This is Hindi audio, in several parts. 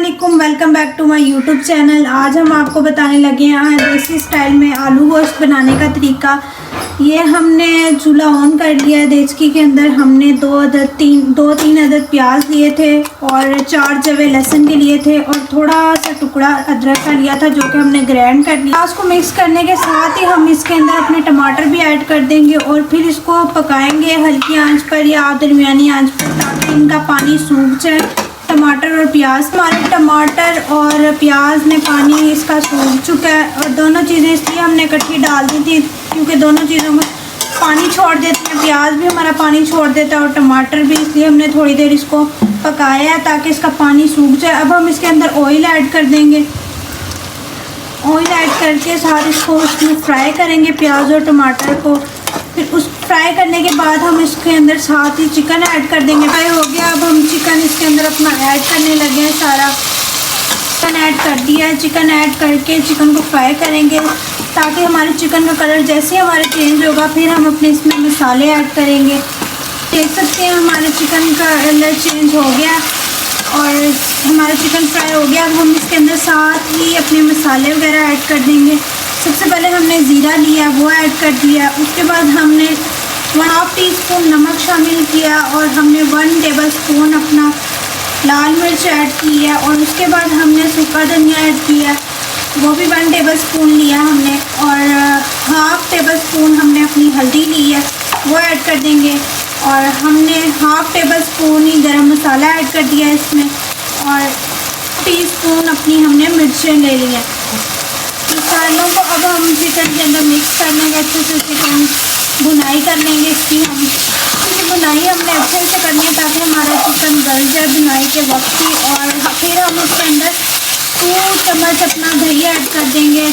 अस्सलामुअलैकुम, welcome back to my YouTube channel. आज हम आपको बताने लगे हैं देसी स्टाइल में आलू गोश्त बनाने का तरीका। ये हमने चूल्हा ऑन कर लिया है। देचकी के अंदर हमने दो तीन अदद प्याज लिए थे और 4 जवे लहसुन के लिए थे और थोड़ा सा टुकड़ा अदरक का लिया था जो कि हमने ग्राइंड कर लिया। प्याज को मिक्स करने के साथ ही हम इसके अंदर अपने टमाटर भी ऐड कर देंगे और फिर इसको पकाएंगे हल्की आंच पर या दरमियानी आंच पर ताकि इनका पानी सूख जाए। टमाटर और प्याज, हमारे टमाटर और प्याज में पानी इसका सूख चुका है और दोनों चीज़ें इसलिए हमने इकट्ठी डाल दी थी क्योंकि दोनों चीज़ों में पानी छोड़ देते हैं। प्याज भी हमारा पानी छोड़ देता है और टमाटर भी, इसलिए हमने थोड़ी देर इसको पकाया है ताकि इसका पानी सूख जाए। अब हम इसके अंदर ऑयल ऐड कर देंगे। ऑयल ऐड करके साथ इसको उसमें फ्राई करेंगे, प्याज और टमाटर को। फिर उस फ्राई करने के बाद हम इसके अंदर साथ ही चिकन ऐड कर देंगे। फ्राई हो गया, अब हम चिकन इसके अंदर अपना ऐड करने लगे हैं। सारा चिकन ऐड कर दिया है। चिकन ऐड करके चिकन को फ्राई करेंगे ताकि हमारे चिकन का कलर जैसे ही हमारे चेंज होगा फिर हम अपने इसमें मसाले ऐड करेंगे। देख सकते हैं हमारे चिकन का कलर चेंज हो गया और हमारा चिकन फ्राई हो गया। अब हम इसके अंदर साथ ही अपने मसाले वगैरह ऐड कर देंगे। सबसे पहले हमने ज़ीरा लिया, वो ऐड कर दिया। उसके बाद हमने 1/2 टीस्पून नमक शामिल किया और हमने 1 टेबल स्पून अपना लाल मिर्च ऐड किया और उसके बाद हमने सूखा धनिया ऐड किया, वो भी 1 टेबल स्पून लिया हमने और 1/2 टेबल स्पून हमने अपनी हल्दी ली है, वो ऐड कर देंगे और हमने 1/2 टेबल स्पून ही गरम मसाला ऐड कर दिया इसमें और टीस्पून अपनी हमने मिर्चें ले लिया। मसालों को अब हम चिकन के अंदर मिक्स कर लेंगे। अच्छे से चिकन भुनाई कर लेंगे इसकी भुनाई हमने अच्छे से करनी है ताकि हमारा चिकन गल जाए भुनाई के वक्त ही। और फिर हम इसके अंदर 2 चम्मच अपना दही ऐड कर देंगे।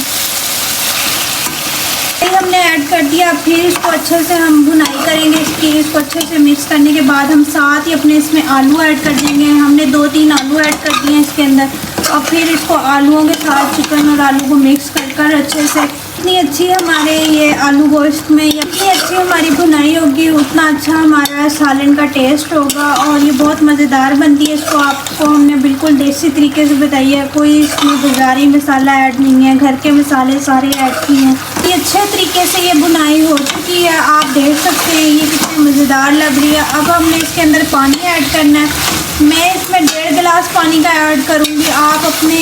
दही हमने ऐड कर दिया। फिर इसको अच्छे से हम भुनाई करेंगे इसको अच्छे से मिक्स करने के बाद हम साथ ही अपने इसमें आलू ऐड कर देंगे। हमने 2-3 आलू ऐड कर दिए इसके अंदर और फिर इसको आलूओं के साथ चिकन और आलू को मिक्स कर अच्छे से, इतनी अच्छी हमारे ये आलू गोश्त में इतनी अच्छी हमारी भुनाई होगी उतना अच्छा हमारा सालन का टेस्ट होगा और ये बहुत मज़ेदार बनती है। इसको आपको हमने बिल्कुल देसी तरीके से बताई है, कोई इसमें बाज़ारी मसाला ऐड नहीं है, घर के मसाले सारे ऐड किए हैं। ये अच्छे तरीके से ये भुनाई हो चुकी है, आप देख सकते हैं ये कितनी मज़ेदार लग रही है। अब हमने इसके अंदर पानी ऐड करना है। मैं इसमें 1.5 गिलास पानी का ऐड करूँगी। आप अपने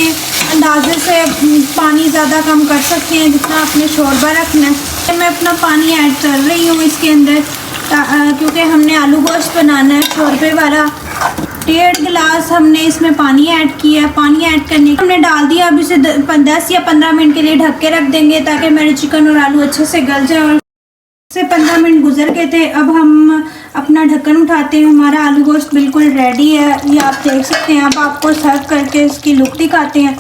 अंदाजे से पानी ज़्यादा कम कर सकते हैं जितना आपने शोरबा रखना है। मैं अपना पानी ऐड कर रही हूँ इसके अंदर क्योंकि हमने आलू गोश्त बनाना है शोरबे वाला। 1.5 गिलास हमने इसमें पानी ऐड किया। पानी ऐड करने के हमने डाल दिया। अब इसे 10 या 15 मिनट के लिए ढक के रख देंगे ताकि मेरे चिकन और आलू अच्छे से गल जाए। और से 15 मिनट गुजर गए थे। अब हम अपना ढक्कन उठाते हैं। हमारा आलू गोश्त बिल्कुल रेडी है, ये आप देख सकते हैं। अब आपको सर्व करके इसकी लुक दिखाते हैं।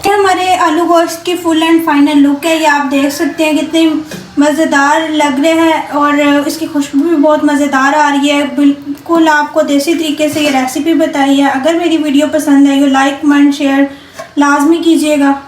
ये हमारे आलू गोश्त की फुल एंड फाइनल लुक है, ये आप देख सकते हैं कितने मज़ेदार लग रहे हैं और इसकी खुशबू भी बहुत मज़ेदार आ रही है। बिल्कुल आपको देसी तरीके से ये रेसिपी बताई है। अगर मेरी वीडियो पसंद आई हो लाइक कमेंट शेयर लाजमी कीजिएगा।